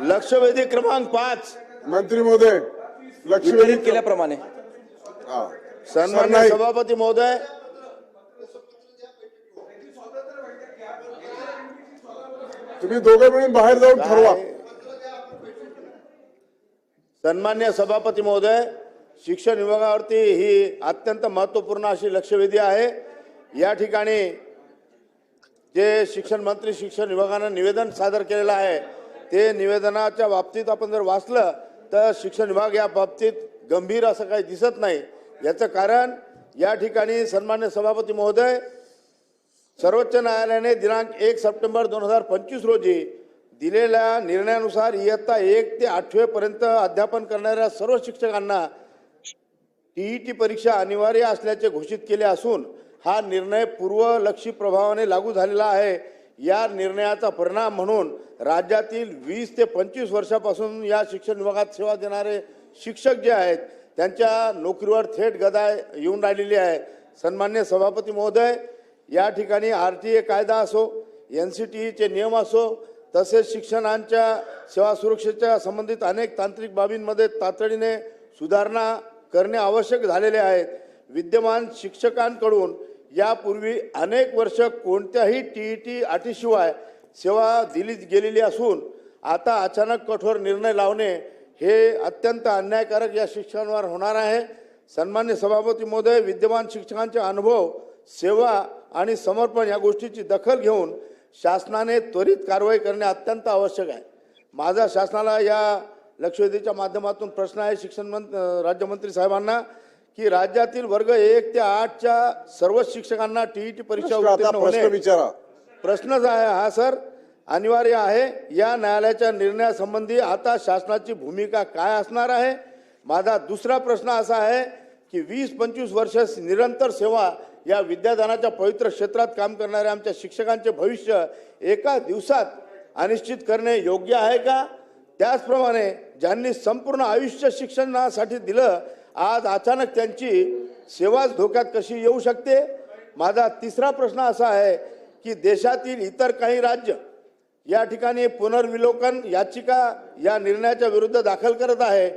लक्षवेधी क्रमांक 5 मंत्री महोदय वितरित केल्याप्रमाणे सन्मान्य सभापती महोदय, तुम्ही दोघे मिळून बाहेर जाऊन ठरवा. सन्मान्य सभापती महोदय, शिक्षण विभागावरती ही अत्यंत महत्त्वपूर्ण अशी लक्षवेधी आहे. या ठिकाणी जे शिक्षण मंत्री शिक्षण विभागानं निवेदन सादर केलेलं आहे ते निवेदनाच्या बाबतीत आपण जर वाचलं तर शिक्षण विभाग या बाबतीत गंभीर असं काही दिसत नाही. याचं कारण या ठिकाणी सन्मान्य सभापती महोदय, सर्वोच्च न्यायालयाने दिनांक 1 सप्टेंबर 2025 रोजी दिलेल्या निर्णयानुसार इयत्ता 1 ते 8वी पर्यंत अध्यापन करणाऱ्या सर्व शिक्षकांना टीईटी परीक्षा अनिवार्य असल्याचे घोषित केले असून हा निर्णय पूर्वलक्षी प्रभावाने लागू झालेला आहे. या निर्णयाचा परिणाम म्हणून राज्यातील 20 ते 25 वर्षापासून या शिक्षण विभागात सेवा देणारे शिक्षक जे आहेत त्यांच्या नोकरीवर थेट गदा येऊन राहिलेली आहे. सन्मान्य सभापती महोदय, या ठिकाणी RTA कायदा असो, NCTEचे नियम असो, तसेच शिक्षणाच्या सेवा सुरक्षेच्या संबंधित अनेक तांत्रिक बाबींमध्ये तातडीने सुधारणा करणे आवश्यक झालेले आहेत. विद्यमान शिक्षकांकडून यापूर्वी अनेक वर्ष कोणत्याही TET अटीशिवाय सेवा दिली गेलेली असून आता अचानक कठोर निर्णय लावणे हे अत्यंत अन्यायकारक या शिक्षकांवर होणार आहे. सन्मान्य सभापती महोदय, विद्यमान शिक्षकांचे अनुभव, सेवा आणि समर्पण या गोष्टीची दखल घेऊन शासनाने त्वरित कारवाई करणे अत्यंत आवश्यक आहे. माझा शासनाला या लक्षवेधीच्या माध्यमातून प्रश्न आहे शिक्षण राज्यमंत्री साहेबांना की राज्यातील वर्ग 1 ते 8च्या सर्व शिक्षकांना TET परीक्षा उत्तीर्ण होणे विचारा. प्रश्नच आहे हा सर, अनिवार्य आहे. या न्यायालयाच्या निर्णयासंबंधी आता शासनाची भूमिका काय असणार आहे? माझा दुसरा प्रश्न असा आहे की 20-25 वर्ष निरंतर सेवा या विद्यादानाच्या पवित्र क्षेत्रात काम करणाऱ्या आमच्या शिक्षकांचे भविष्य एका दिवसात अनिश्चित करणे योग्य आहे का? त्याचप्रमाणे ज्यांनी संपूर्ण आयुष्य शिक्षणासाठी दिलं, आज अचानक त्यांची सेवाच धोक्यात कशी येऊ शकते? माझा तिसरा प्रश्न असा आहे की देशातील इतर काही राज्य या ठिकाणी पुनर्विलोकन याचिका या निर्णयाच्या विरुद्ध दाखल करत आहे.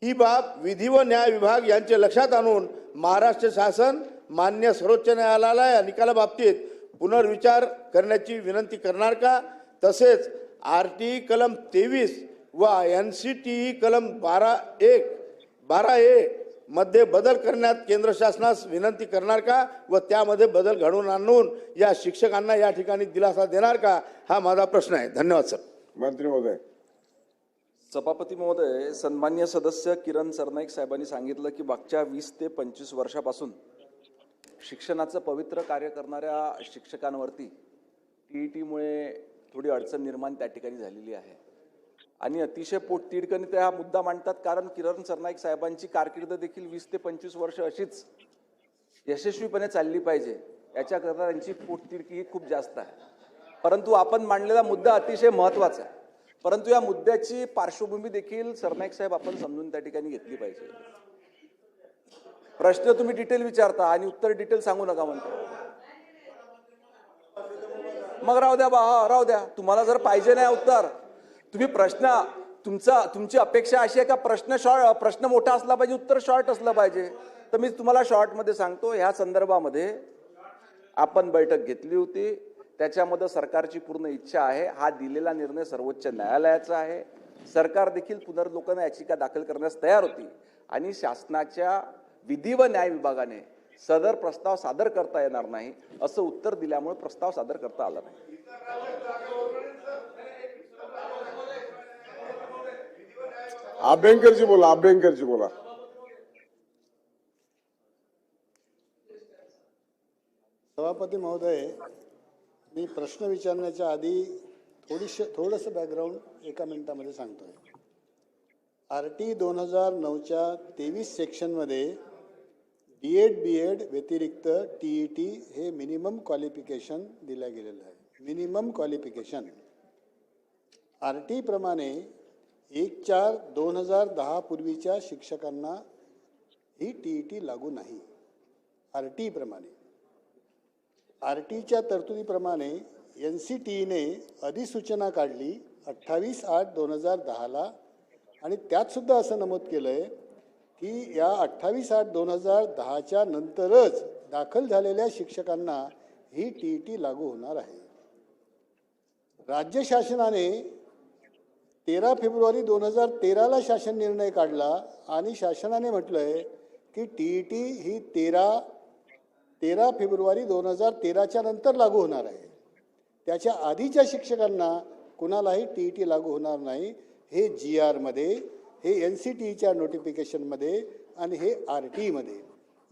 ही बाब विधी व न्याय विभाग यांचे लक्षात आणून महाराष्ट्र शासन मान्य सर्वोच्च न्यायालयाला या निकालाबाबतीत पुनर्विचार करण्याची विनंती करणार का? तसेच RTE कलम 23 व NCTE कलम 12A मध्ये बदल करण्यात केंद्र शासनास विनंती करणार का व त्यामध्ये बदल घडवून आणून या शिक्षकांना या ठिकाणी दिलासा देणार का? हा माझा प्रश्न आहे. धन्यवाद सर. मंत्री महोदय. सभापती महोदय, सन्मान्य सदस्य किरण सरनाईक साहेबांनी सांगितलं की मागच्या 20 ते 25 वर्षापासून शिक्षणाचं पवित्र कार्य करणाऱ्या शिक्षकांवरती TETमुळे थोडी अडचण निर्माण त्या ठिकाणी झालेली आहे आणि अतिशय पोटतिडकीने ते हा मुद्दा मांडतात. कारण किरण सरनाईक साहेबांची कारकीर्द देखील 20 ते 25 वर्ष अशीच यशस्वीपणे चालली पाहिजे याच्याकरता त्यांची पोटतिडकी ही खूप जास्त आहे. परंतु आपण मांडलेला मुद्दा अतिशय महत्त्वाचा आहे. परंतु या मुद्द्याची पार्श्वभूमी देखील सरनाईक साहेब आपण समजून त्या ठिकाणी घेतली पाहिजे. प्रश्न तुम्ही डिटेल विचारता आणि उत्तर डिटेल सांगू नका म्हणता. मग राहू द्या राहू द्या. तुम्हाला जर पाहिजे नाही उत्तर, तुम्ही प्रश्न तुमची अपेक्षा अशी आहे का प्रश्न मोठा असला पाहिजे, उत्तर शॉर्ट असलं पाहिजे. तर मी तुम्हाला शॉर्टमध्ये सांगतो. ह्या संदर्भामध्ये आपण बैठक घेतली होती. त्याच्यामध्ये सरकारची पूर्ण इच्छा आहे. हा दिलेला निर्णय सर्वोच्च न्यायालयाचा आहे. सरकार देखील पुनर्विलोकन याचिका दाखल करण्यास तयार होती आणि शासनाच्या विधी व न्याय विभागाने सदर प्रस्ताव सादर करता येणार नाही असं उत्तर दिल्यामुळे प्रस्ताव सादर करता आला नाही. अभ्यंकरजी बोला. सभापती महोदय, मी प्रश्न विचारण्याच्या आधी थोडंसं बॅकग्राऊंड एका मिनिटामध्ये सांगतोय. RTE 2009च्या 23 सेक्शनमध्ये D.Ed. B.Ed. व्यतिरिक्त TET हे मिनिमम क्वालिफिकेशन दिलं गेलेलं आहे. मिनिमम क्वालिफिकेशन RTE प्रमाणे 1/4/2010 पूर्वीच्या शिक्षकांना ही TET लागू नाही. RTE प्रमाणे RTEच्या तरतुदीप्रमाणे NCTEने अधिसूचना काढली 28/8/2010ला आणि त्यात सुद्धा असं नमूद केलं आहे की या 28/8/2010च्या नंतरच दाखल झालेल्या शिक्षकांना ही TET लागू होणार आहे. राज्य शासनाने 13 फेब्रुवारी 2013ला शासन निर्णय काढला आणि शासनाने म्हटलं आहे की TET ही 13 फेब्रुवारी 2013च्या नंतर लागू होणार आहे. त्याच्या आधीच्या शिक्षकांना कुणालाही TET लागू होणार नाही. हे GR मध्ये, हे NCTEच्या नोटिफिकेशनमध्ये आणि हे RT मध्ये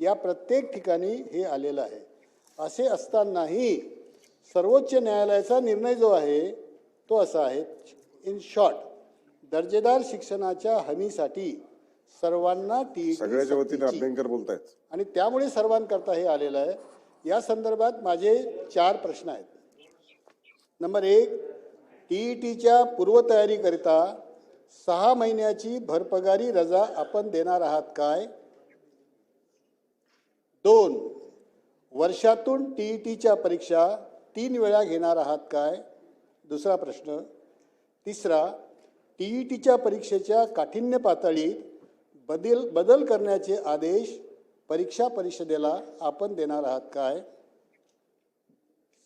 या प्रत्येक ठिकाणी हे आलेलं आहे. असे असतानाही सर्वोच्च न्यायालयाचा निर्णय जो आहे तो असा आहे, इन शॉर्ट, दर्जेदार शिक्षणाच्या हमीसाठी सर्वांना TET सगळ्याच्या वतीने सक्तीची अभ्यंकर बोलतायत. आणि त्यामुळे सर्वांकरता हे आलेलं आहे. या संदर्भात माझे 4 प्रश्न आहेत. नंबर 1, TETच्या पूर्वतयारीकरिता 6 महिन्याची भरपगारी रजा आपण देणार आहात काय? 2, वर्षातून TETच्या परीक्षा 3 वेळा घेणार आहात काय? दुसरा प्रश्न. तिसरा, TETच्या परीक्षेच्या काठिण्य पातळीत बदल करण्याचे आदेश परीक्षा परिषदेला आपण देणार आहात काय?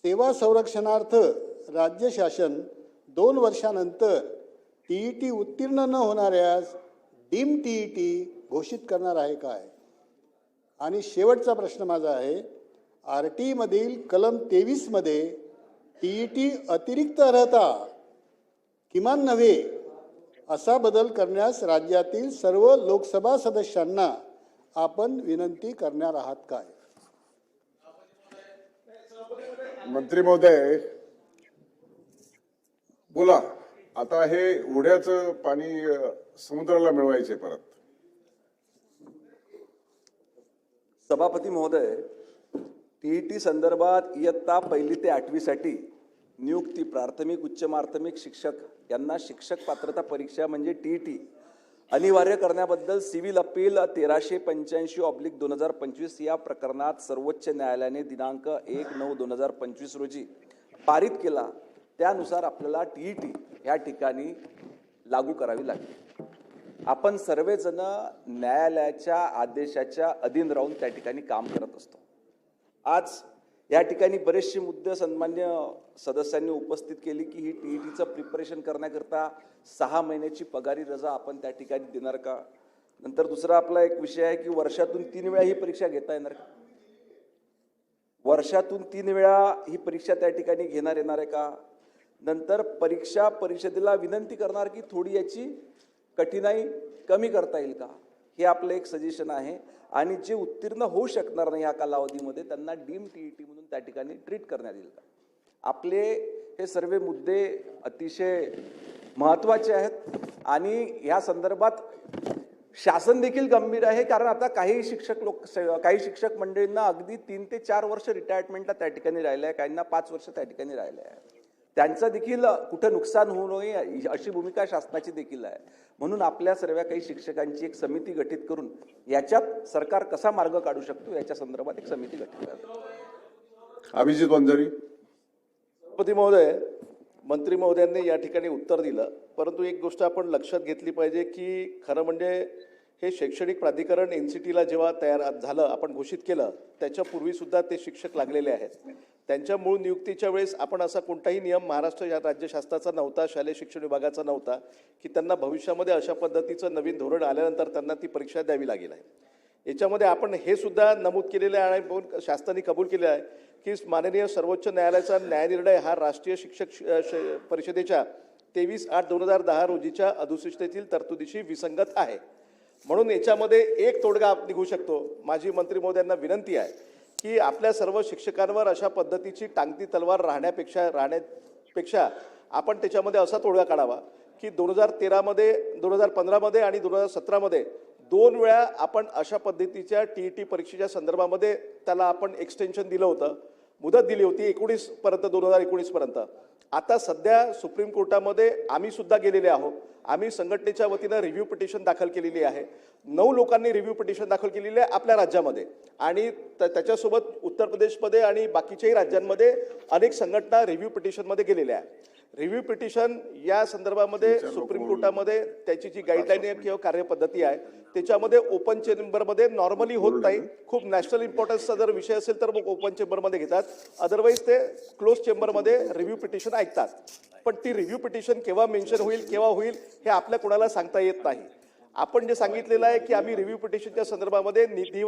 सेवा संरक्षणार्थ राज्य शासन 2 वर्षानंतर TET उत्तीर्ण न होणाऱ्यास डीम TET घोषित करणार आहे काय? आणि शेवटचा प्रश्न माझा आहे, RT मधील कलम 23 मध्ये TET अतिरिक्त अर्हता किमान नव्हे असा बदल करण्यास राज्यातील सर्व लोकसभा सदस्यांना आपण विनंती करणार आहात काय? मंत्री महोदय बोला. आता हे ओढ्याचं पाणी समुद्राला मिळवायचे परत. सभापती महोदय, TET संदर्भात इयत्ता 1ली ते 8वी साठी नियुक्ती प्राथमिक उच्च माध्यमिक शिक्षक यांना शिक्षक पात्रता परीक्षा म्हणजे TET अनिवार्य करण्याबद्दल सिव्हिल अपील 1385/2025 या प्रकरणात सर्वोच्च न्यायालयाने दिनांक 1/9/2025 रोजी पारित केला. त्यानुसार आपल्याला TET या ठिकाणी लागू करावी लागेल. आपण सर्वजण न्यायालयाच्या आदेशाच्या अधीन राहून त्या ठिकाणी काम करत असतो. आज या ठिकाणी बरेचसे मुद्दे सन्मान्य सदस्यांनी उपस्थित केली की ही TETचं प्रिपरेशन करण्याकरता 6 महिन्याची पगारी रजा आपण त्या ठिकाणी देणार का? नंतर दुसरा आपला एक विषय आहे की वर्षातून 3 वेळा ही परीक्षा घेता येणार का? वर्षातून 3 वेळा ही परीक्षा त्या ठिकाणी घेणार येणार आहे का? नंतर परीक्षा परिषदेला विनंती करणार की थोडी याची कठीणाई कमी करता येईल का? हे आपलं एक सजेशन आहे. आणि जे उत्तीर्ण होऊ शकणार नाही या कालावधीमध्ये त्यांना डीम TET म्हणून त्या ठिकाणी ट्रीट करण्यात येईल का? आपले हे सर्व मुद्दे अतिशय महत्त्वाचे आहेत आणि या संदर्भात शासन देखील गंभीर आहे. कारण आता काही शिक्षक मंडळींना अगदी 3 ते 4 वर्ष रिटायरमेंटला त्या ठिकाणी राहिलं आहे, काहींना 5 वर्ष त्या ठिकाणी राहिलं आहे. त्यांचं देखील कुठं नुकसान होऊ नये अशी भूमिका शासनाची देखील आहे. म्हणून आपल्या सर्व काही शिक्षकांची एक समिती गठीत करून याच्यात सरकार कसा मार्ग काढू शकतो याच्या संदर्भात एक समिती गठीत करतो. अभिजित वंजारी. सभापती महोदय, मंत्री महोदयांनी या ठिकाणी उत्तर दिलं, परंतु एक गोष्ट आपण लक्षात घेतली पाहिजे की खरं म्हणजे हे शैक्षणिक प्राधिकरण NCTला जेव्हा तयार झालं, आपण घोषित केलं, त्याच्यापूर्वी सुद्धा ते शिक्षक लागलेले आहेत. त्यांच्या मूळ नियुक्तीच्या वेळेस आपण असा कोणताही नियम महाराष्ट्र या राज्य शासनाचा नव्हता, शालेय शिक्षण विभागाचा नव्हता की त्यांना भविष्यामध्ये अशा पद्धतीचं नवीन धोरण आल्यानंतर त्यांना ती परीक्षा द्यावी लागेल आहे. याच्यामध्ये आपण हे सुद्धा नमूद केलेलं आहे आणि शासनाने कबूल केले आहे की माननीय सर्वोच्च न्यायालयाचा न्यायनिर्णय हा राष्ट्रीय शिक्षक परिषदेच्या 23/8/2010 रोजीच्या अधिसूचनेतील तरतुदीशी विसंगत आहे. म्हणून याच्यामध्ये एक तोडगा निघू शकतो. माझी मंत्री महोदयांना विनंती आहे की आपल्या सर्व शिक्षकांवर अशा पद्धतीची टांगती तलवार राहण्यापेक्षा आपण त्याच्यामध्ये असा तोडगा काढावा की 2013मध्ये, 2015मध्ये आणि 2017मध्ये 2 वेळा आपण अशा पद्धतीच्या TET परीक्षेच्या संदर्भामध्ये त्याला आपण एक्सटेन्शन दिलं होतं, मुदत दिली होती 2019 पर्यंत. आता सध्या सुप्रीम कोर्टामध्ये आम्ही सुद्धा गेलेले आहोत आम्ही संघटनेच्या वतीनं रिव्ह्यू पिटिशन दाखल केलेली आहे. 9 लोकांनी रिव्ह्यू पिटिशन दाखल केलेली आहे आपल्या राज्यामध्ये आणि त्याच्यासोबत उत्तर प्रदेशमध्ये आणि बाकीच्याही राज्यांमध्ये अनेक संघटना रिव्ह्यू पिटिशनमध्ये गेलेल्या आहेत. रिव्ह्यू पिटिशन या संदर्भामध्ये सुप्रीम कोर्टामध्ये त्याची जी गाईडलाईन आहे किंवा कार्यपद्धती आहे त्याच्यामध्ये ओपन चेंबरमध्ये नॉर्मली होत नाही. खूप नॅशनल इम्पॉर्टन्सचा जर विषय असेल तर मग ओपन चेंबरमध्ये घेतात, अदरवाईज ते क्लोज चेंबरमध्ये रिव्ह्यू पिटिशन ऐकतात. पण ती रिव्ह्यू पिटिशन केव्हा मेन्शन होईल केव्हा होईल हे आपल्या कोणाला सांगता येत नाही. आपण जे सांगितलेलं आहे की आम्ही रिव्ह्यू पिटिशनच्या संदर्भामध्ये विधी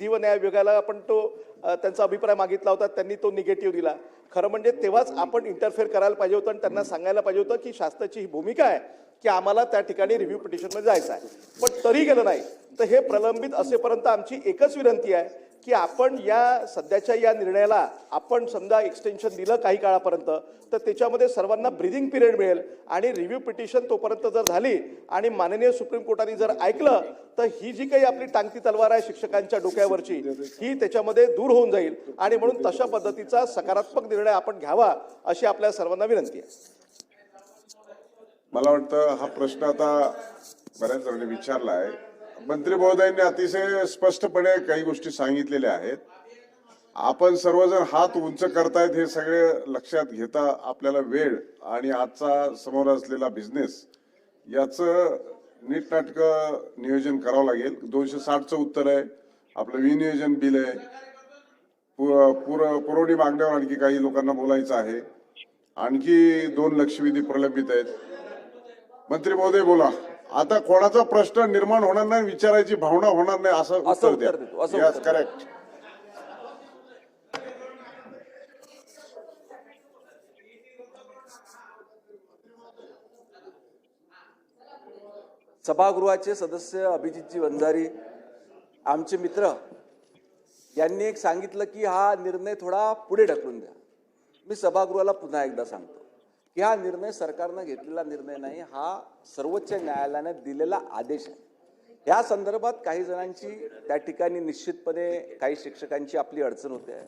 व न्याय विभागाला आपण त्यांचा अभिप्राय मागितला होता, त्यांनी तो निगेटिव्ह दिला. खरं म्हणजे तेव्हाच आपण इंटरफेअर करायला पाहिजे होतं आणि त्यांना सांगायला पाहिजे होतं की शासनाची ही भूमिका आहे की आम्हाला त्या ठिकाणी रिव्ह्यू पिटिशनमध्ये जायचं आहे, पण तरी गेलं नाही. तर हे प्रलंबित असेपर्यंत आमची एकच विनंती आहे की आपण या सध्याच्या या निर्णयाला आपण समजा एक्सटेन्शन दिलं काही काळापर्यंत तर त्याच्यामध्ये सर्वांना ब्रीदिंग पिरियड मिळेल आणि रिव्ह्यू पिटिशन तोपर्यंत जर झाली आणि माननीय सुप्रीम कोर्टाने जर ऐकलं तर ही जी काही आपली टांगती तलवार आहे शिक्षकांच्या डोक्यावरची ही त्याच्यामध्ये दूर होऊन जाईल आणि म्हणून तशा पद्धतीचा सकारात्मक निर्णय आपण घ्यावा अशी आपल्या सर्वांना विनंती आहे. मला वाटतं हा प्रश्न आता बऱ्याच जणांनी विचारला आहे. मंत्री महोदयांनी अतिशय स्पष्टपणे काही गोष्टी सांगितलेल्या आहेत. आपण सर्वजण हात उंच करतायत हे सगळे लक्षात घेता आपल्याला वेळ आणि आजचा समोर असलेला बिझनेस याचं नीटनाटकं नियोजन करावं लागेल. 260चं उत्तर आहे, आपलं विनियोजन बिल आहे, पुरवणी मागण्यावर आणखी काही लोकांना बोलायचं आहे, आणखी 2 लक्षवेधी प्रलंबित आहेत. मंत्री महोदय बोला. आता कोणाचा प्रश्न निर्माण होणार नाही, विचारायची भावना होणार नाही असं उत्तर द्या. Yes, correct. सभागृहाचे सदस्य अभिजितजी वंजारी आमचे मित्र यांनी एक सांगितलं की हा निर्णय थोडा पुढे ढकलून द्या. मी सभागृहाला पुन्हा एकदा सांगतो की हा निर्णय सरकारनं घेतलेला निर्णय नाही, हा सर्वोच्च न्यायालयाने दिलेला आदेश आहे. या संदर्भात काही जणांची त्या ठिकाणी निश्चितपणे काही शिक्षकांची आपली अडचण होते आहे.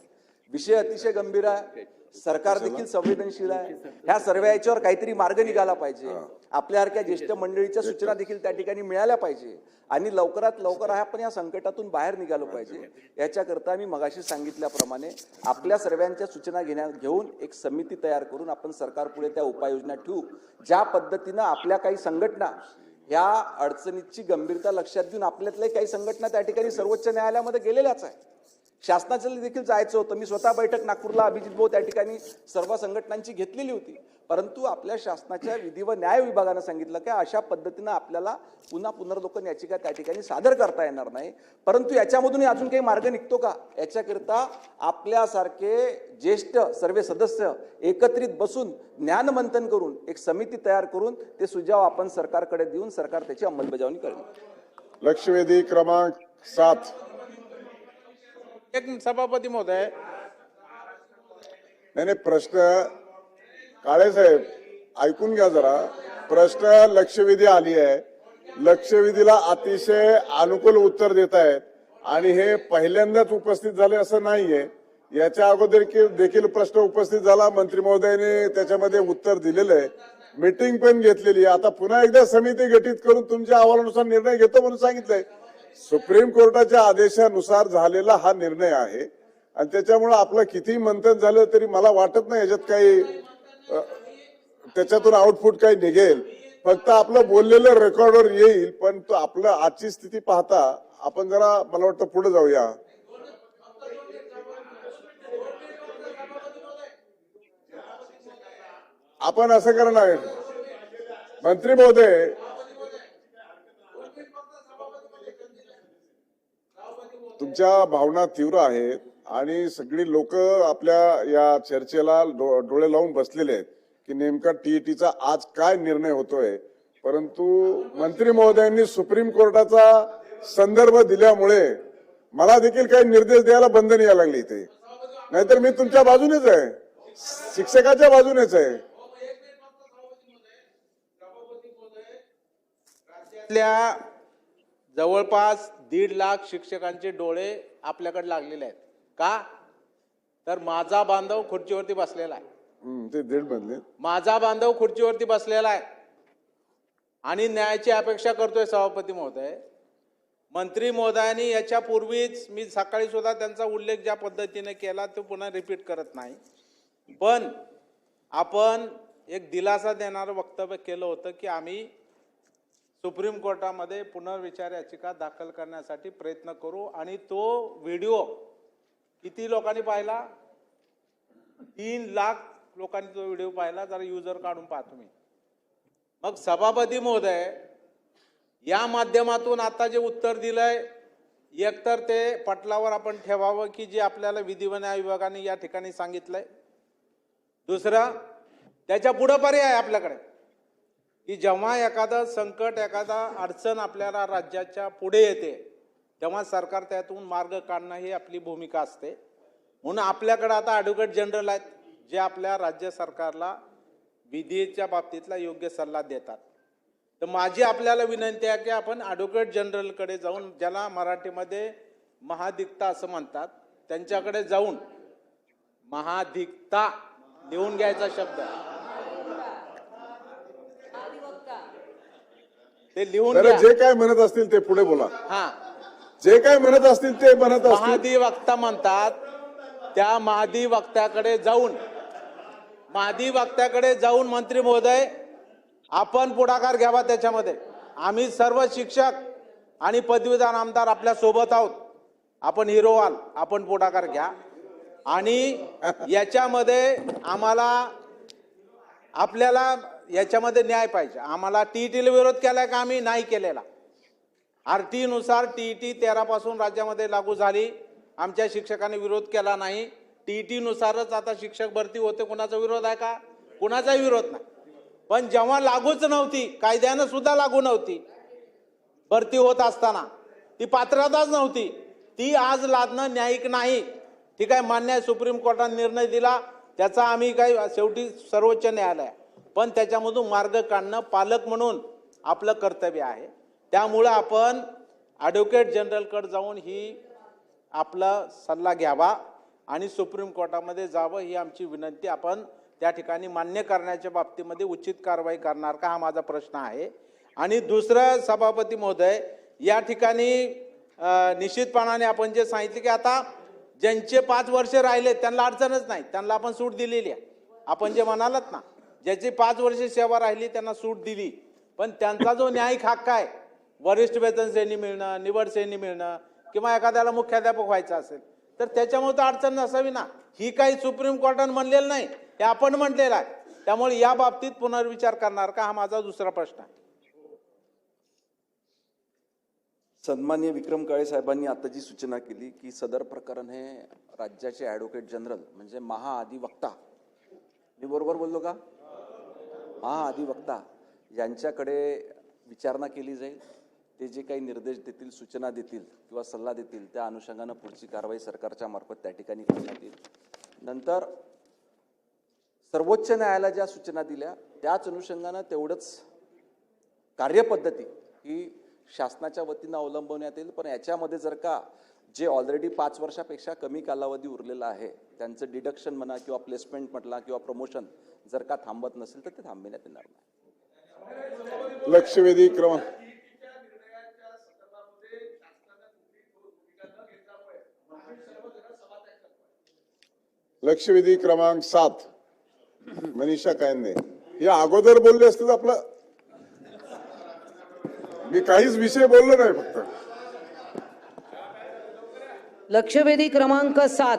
विषय अतिशय गंभीर आहे, सरकार देखील संवेदनशील आहे. ह्या सर्व याच्यावर काहीतरी मार्ग निघाला पाहिजे. आपल्यासारख्या ज्येष्ठ मंडळीच्या सूचना देखील त्या ठिकाणी मिळाल्या पाहिजे आणि लवकरात लवकर आपण या संकटातून बाहेर निघालो पाहिजे. याच्याकरता मी मगाशी सांगितल्याप्रमाणे आपल्या सर्वांच्या सूचना घेऊन एक समिती तयार करून आपण सरकारपुढे त्या उपाययोजना ठेवू. ज्या पद्धतीनं आपल्या काही संघटना या अडचणीची गंभीरता लक्षात घेऊन आपल्यातल्या काही संघटना त्या ठिकाणी सर्वोच्च न्यायालयामध्ये गेलेल्याच आहे. शासनाचं देखील जायचं होतं. मी स्वतः बैठक नागपूरला अभिजित भाऊ त्या ठिकाणी सर्व संघटनांची घेतलेली होती, परंतु आपल्या शासनाच्या विधी व न्याय विभागानं सांगितलं की अशा पद्धतीनं आपल्याला पुन्हा पुनर्लोकन याचिका त्या ठिकानी सादर करता येणार नाही. परंतु याच्यामधून अजून काही मार्ग निघतो का याच्याकरता आपल्यासारखे ज्येष्ठ सर्व सदस्य एकत्रित बसून ज्ञानमंथन करून एक समिती तयार करून ते सुझाव आपण सरकारकडे देऊन सरकार त्याची अंमलबजावणी करेल. लक्षवेधी क्रमांक 7. एक सभापती महोदय, नाही प्रश्न काळे साहेब ऐकून घ्या जरा. प्रश्न लक्षवेधी आली आहे, लक्षवेधीला अतिशय अनुकूल उत्तर देत आहेत आणि हे पहिल्यांदाच उपस्थित झाले असं नाहीये. याच्या अगोदर देखील प्रश्न उपस्थित झाला, मंत्री महोदयाने त्याच्यामध्ये उत्तर दिलेलं आहे, मीटिंग पण घेतलेली आहे. आता पुन्हा एकदा समिती गठीत करून तुमच्या अहवालानुसार निर्णय घेतो म्हणून सांगितलंय. सुप्रीम कोर्टाच्या आदेशानुसार झालेला हा निर्णय आहे आणि त्याच्यामुळे आपलं किती मंथन झालं तरी मला वाटत नाही याच्यात काही त्याच्यातून आउटपुट काही निघेल. फक्त आपलं बोललेलं रेकॉर्डवर येईल, पण तो आपलं आजची स्थिती पाहता आपण जरा मला वाटतं पुढे जाऊया. आपण असं करणार मंत्री महोदय, तुमच्या भावना तीव्र आहेत आणि सगळी लोक आपल्या या चर्चेला डोळे लावून बसलेले आहेत की नेमका टीईटीचा आज काय निर्णय होतोय. परंतु मंत्री महोदयांनी सुप्रीम कोर्टाचा संदर्भ दिल्यामुळे मला देखील काही निर्देश द्यायला बंधन यायला लागले इथे. नाहीतर मी तुमच्या बाजूनेच आहे, शिक्षकाच्या बाजूनेच आहे. जवळपास 1.5 लाख शिक्षकांचे डोळे आपल्याकडे लागलेले आहेत. का तर माझा बांधव खुर्चीवरती बसलेला आहे. ते 1.5 बनले. माझा बांधव खुर्चीवरती बसलेला आहे. आणि न्यायाची अपेक्षा करतोय सभापती महोदय. मंत्री महोदयांनी याच्यापूर्वीच मी सकाळी सुद्धा त्यांचा उल्लेख ज्या पद्धतीने केला तो पुन्हा रिपीट करत नाही, पण आपण एक दिलासा देणारं वक्तव्य केलं होतं की आम्ही सुप्रीम कोर्टामध्ये पुनर्विचार याचिका दाखल करण्यासाठी प्रयत्न करू. आणि तो व्हिडिओ किती लोकांनी पाहिला? 3 लाख लोकांनी तो व्हिडिओ पाहिला. जरा युजर काढून पहा तुम्ही. मग सभापती महोदय, या माध्यमातून आता जे उत्तर दिलंय, एकतर ते पटलावर आपण ठेवावं की जे आपल्याला विधी व न्याय विभागाने या ठिकाणी सांगितलंय. दुसरं, त्याच्या पुढं पर्याय आहे आपल्याकडे की जेव्हा एखादं संकट, एखादा अडचण आपल्याला राज्याच्या पुढे येते तेव्हा सरकार त्यातून मार्ग काढणं ही आपली भूमिका असते. म्हणून आपल्याकडे आता ॲडव्होकेट जनरल आहेत जे आपल्या राज्य सरकारला विधीच्या बाबतीतला योग्य सल्ला देतात. तर माझी आपल्याला विनंती आहे की आपण ॲडव्होकेट जनरलकडे जाऊन, ज्याला मराठीमध्ये महाधिकता असं म्हणतात, त्यांच्याकडे जाऊन महाधिकता लिहून घ्यायचा शब्द ते लिहून बरं, घ्या. जे काय म्हणत असतील ते पुढे बोला. हा, जे काय म्हणत असतील ते म्हणत असतील. महाधिवक्ता म्हणतात, त्या महाधिवक्त्याकडे जाऊन मंत्री महोदय आपण पुढाकार घ्यावा. त्याच्यामध्ये आम्ही सर्व शिक्षक आणि पदवीधर आमदार आपल्या सोबत आहोत. आपण हिरो व्हाल, आपण पुढाकार घ्या. आणि याच्यामध्ये आपल्याला याच्यामध्ये न्याय पाहिजे. आम्हाला टीईटीला विरोध केलाय का? आम्ही नाही केलेला. आरटी नुसार टीईटी 13 पासून राज्यामध्ये लागू झाली. आमच्या शिक्षकांनी विरोध केला नाही. टीईटी नुसारच आता शिक्षक भरती होते. कुणाचा विरोध आहे का? कुणाचाही विरोध नाही. पण जेव्हा लागूच नव्हती, कायद्यानं सुद्धा लागू नव्हती, भरती होत असताना ती पात्रताच नव्हती, ती आज लादणं न्यायिक नाही. ठीक आहे, मान्य आहे, सुप्रीम कोर्टाने निर्णय दिला, त्याचा आम्ही काही शेवटी सर्वोच्च न्यायालय, पण त्याच्यामधून मार्ग काढणं पालक म्हणून आपलं कर्तव्य आहे. त्यामुळं आपण ॲडव्होकेट जनरलकडे जाऊन ही आपला सल्ला घ्यावा आणि सुप्रीम कोर्टामध्ये जावं, ही आमची विनंती. आपण त्या ठिकाणी मान्य करण्याच्या बाबतीमध्ये उचित कारवाई करणार का, हा माझा प्रश्न आहे. आणि दुसरं, सभापती महोदय, या ठिकाणी निश्चितपणाने आपण जे सांगितले की आता ज्यांचे 5 वर्ष राहिले त्यांना अडचणच नाही, त्यांना आपण सूट दिलेली आहे. आपण जे म्हणालात ना, ज्याची 5 वर्ष सेवा राहिली त्यांना सूट दिली, पण त्यांचा जो न्यायिक हक्क आहे, वरिष्ठ वेतन श्रेणी मिळणं, निवड श्रेणी मिळणं, किंवा एखाद्याला मुख्याध्यापक व्हायचं असेल तर त्याच्यामुळे तर अडचण नसावी ना. ही काही सुप्रीम कोर्टाने म्हणलेलं नाही, हे आपण म्हटलेलं आहे. त्यामुळे या बाबतीत पुनर्विचार करणार का, हा माझा दुसरा प्रश्न आहे. सन्माननीय विक्रम काळे साहेबांनी आता जी सूचना केली की सदर प्रकरण हे राज्याचे ॲडव्होकेट जनरल म्हणजे महाअधिवक्ता, मी बरोबर बोललो का? महाअधिवक्ता यांच्याकडे विचारणा केली जाईल. ते जे काही निर्देश देतील, सूचना देतील किंवा सल्ला देतील, त्या अनुषंगानं पुढची कारवाई सरकारच्या मार्फत त्या ठिकाणी करण्यात येईल. नंतर सर्वोच्च न्यायालयाला ज्या सूचना दिल्या त्याच अनुषंगानं तेवढंच कार्यपद्धती ही शासनाच्या वतीनं अवलंबवण्यात येईल. पण याच्यामध्ये जर का जे ऑलरेडी 5 वर्षापेक्षा कमी कालावधी उरलेला आहे त्यांचं डिडक्शन म्हणा किंवा प्लेसमेंट म्हटला किंवा प्रमोशन जर का थांबत नसेल तर ते थांबविण्यात येणार नाही. लक्षवेधी क्रमांक लक्षवेधी क्रमांक 7 मनीषा कायंदे हे अगोदर बोलले असतील. आपलं मी काहीच विषय बोललो नाही, फक्त लक्षवेधी क्रमांक 7